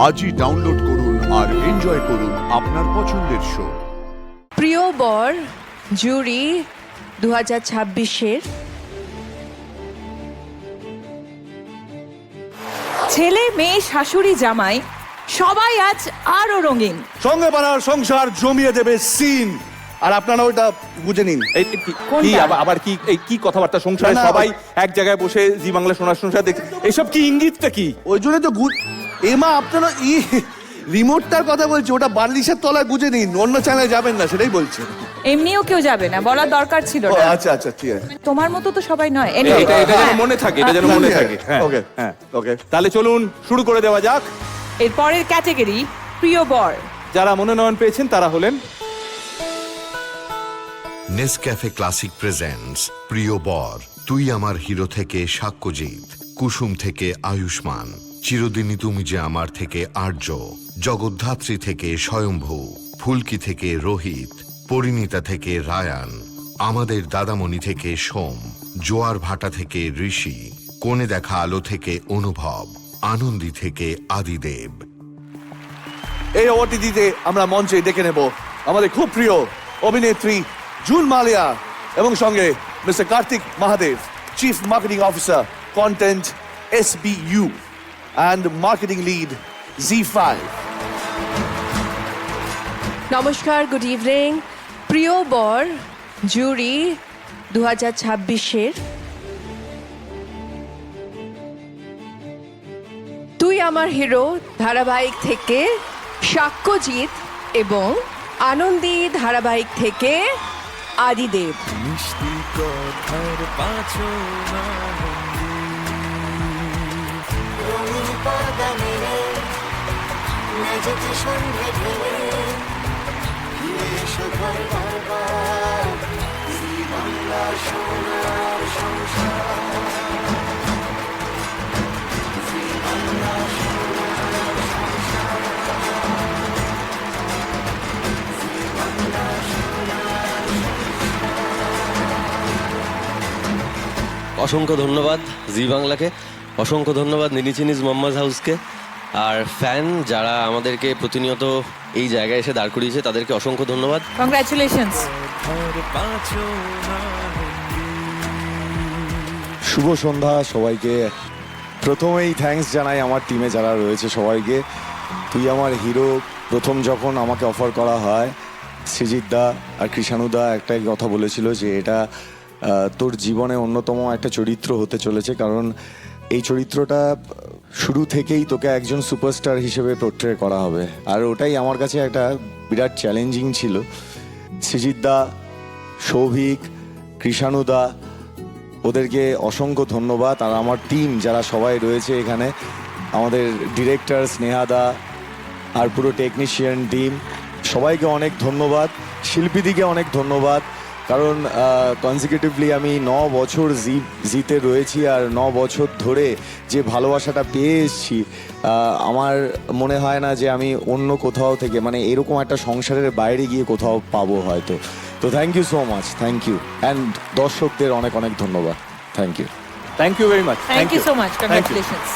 আজই ডাউনলোড করুন আর এনজয় করুন আপনার পছন্দের শো। প্রিয় বর জুরি 2026-এর ছেলে মেয়ে শাশুড়ি জামাই সবাই আজ আরো রঙিন। সঙ্গে বানার সংসার জমিয়ে দেবে সিন। আর আপনারা ওইটা বুঝে নিন। কি আবার কি এই কি কথাবার্তা সংসারে না, না, সবাই এক জায়গায় বসে জি বাংলা শোনার সংসার দেখছে, এইসব কি ইঙ্গিতটা কি? ওই জন্য তো এমা আপনারা রিমোটটার কথা বলছি, ওটা বার্লিশের তলায় বুঝে নিন, অন্য চ্যানেলে যাবেন না, সেটাই বলছি। এমনিও কেউ যাবে না, বলার দরকার ছিল ও না। আচ্ছা আচ্ছা ঠিক আছে। তোমার মতো তো সবাই নয়। এটা Anyway, এটা যেন হ্যাঁ। মনে থাকে, এটা যেন মনে থাকে। হ্যাঁ ওকে হ্যাঁ ওকে। তাহলে চলুন শুরু করে দেওয়া যাক। এর পরের ক্যাটাগরি প্রিয় বর। যারা মনোনয়ন পেয়েছেন তারা হলেন নেসক্যাফে ক্লাসিক প্রেজেন্টস প্রিয় বর, তুই আমার হিরো থেকে সাক্ষ্যজিৎ, কুসুম থেকে আয়ুষ্মান, চিরদিনই তুমি যে আমার থেকে আর্য, জগদ্ধাত্রী থেকে স্বয়ম্ভু, ফুলকি থেকে রোহিত, পরিণীতা থেকে রায়ান, আমাদের দাদামণি থেকে সোম, জোয়ার ভাটা থেকে ঋষি, কোণে দেখা আলো থেকে অনুভব, আনন্দী থেকে আদিদেব। এই অ্যাওয়ার্ডটি দিতে আমরা মঞ্চে ডেকে নেব আমাদের খুব প্রিয় অভিনেত্রী জুন মালিয়া এবং সঙ্গে mister Kartik Mahadev, chief marketing officer content SBU and marketing lead Z5। নমস্কার, গুড ইভিনিং। প্রিয় বর জুরি 2026-এর তুই আমার হিরো ধারাবাহিক থেকে সাক্ষ্যজিৎ এবং আনন্দী ধারাবাহিক থেকে আদিদেব। মিষ্টি কথার পাঁচনা অসংখ্য ধন্যবাদ জি বাংলাকে, অসংখ্য ধন্যবাদ নিনিচিনিজ মোহাম্মদ হাউসকে, আর ফ্যান যারা আমাদেরকে প্রতিনিয়ত এই জায়গায় এসে দাঁড় করিয়েছে তাদেরকে অসংখ্য ধন্যবাদ। কংগ্রাচুলেশনস। শুভ সন্ধ্যা সবাইকে। প্রথমেই থ্যাঙ্কস জানাই আমার টিমে যারা রয়েছে সবাইকে। তুই আমার হিরো প্রথম যখন আমাকে অফার করা হয়, সৃজিত দা আর কৃষাণুদা একটাই কথা বলেছিল যে এটা তোর জীবনে অন্যতম একটা চরিত্র হতে চলেছে, কারণ এই চরিত্রটা শুরু থেকেই তোকে একজন সুপারস্টার হিসেবে পোর্ট্রে করা হবে। আর ওটাই আমার কাছে একটা বিরাট চ্যালেঞ্জিং ছিল। সৃজিত দা, সৌভিক, কৃষাণুদা, ওদেরকে অসংখ্য ধন্যবাদ। আর আমার টিম যারা সবাই রয়েছে এখানে, আমাদের ডিরেক্টর স্নেহাদা আর পুরো টেকনিশিয়ান টিম, সবাইকে অনেক ধন্যবাদ। শিল্পীদিকে অনেক ধন্যবাদ, কারণ কনজিকিউটিভলি আমি 9 বছর জিতে রয়েছি, আর 9 বছর ধরে যে ভালোবাসাটা পেয়ে এসেছি, আমার মনে হয় না যে আমি অন্য কোথাও থেকে মানে এরকম একটা সংসারের বাইরে গিয়ে কোথাও পাবো হয়তো। তো thank you so much, thank you. And দর্শকদের অনেক অনেক ধন্যবাদ। Thank you thank you very much. Thank you so much. Congratulations.